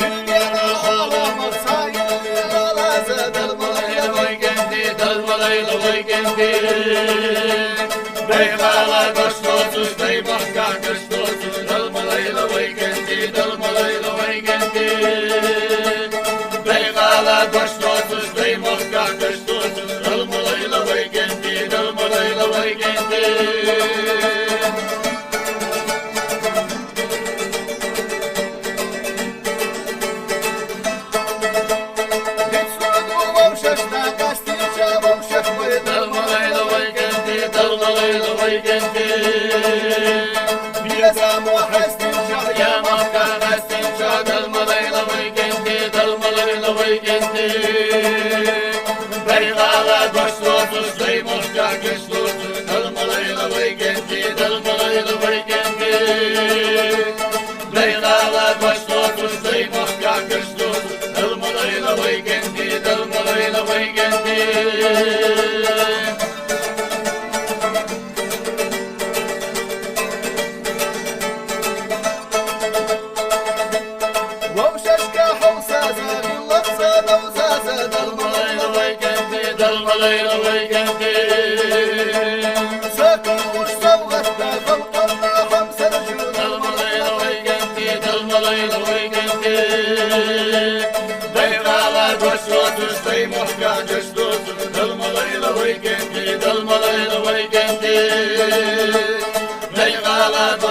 Dünyada ağlamak sayın ağlaza dalmalayla vay kendi dalmalayla vay kendi Beyğala qaşlosuz beybaqqa qaşlosuz dalmalayla vay kendi dalmalayla vay kendi Beyğala qaşlosuz beybaqqa qaşlosuz dalmalayla vay kendi dalmalayla vay kendi Biraz muhastin şah ya mahkemestin şah dalmalayla vay kendi dalmalayla vay kendi Beyğala başlosuz beymokka güçlosuz dalmalayla vay kendi dalmalayla vay kendi Beyğala başlosuz beymokka güçlosuz dalmalayla vay kendi dalmalayla vay kendi dalmalayla vay kendi Sakın kuş savgatta kalkanla hamsarcı dalmalayla vay kendi dalmalayla vay kendi Beyğala başlosuz beymokka güçlosuz dalmalayla vay kendi dalmalayla vay kendi Beyğala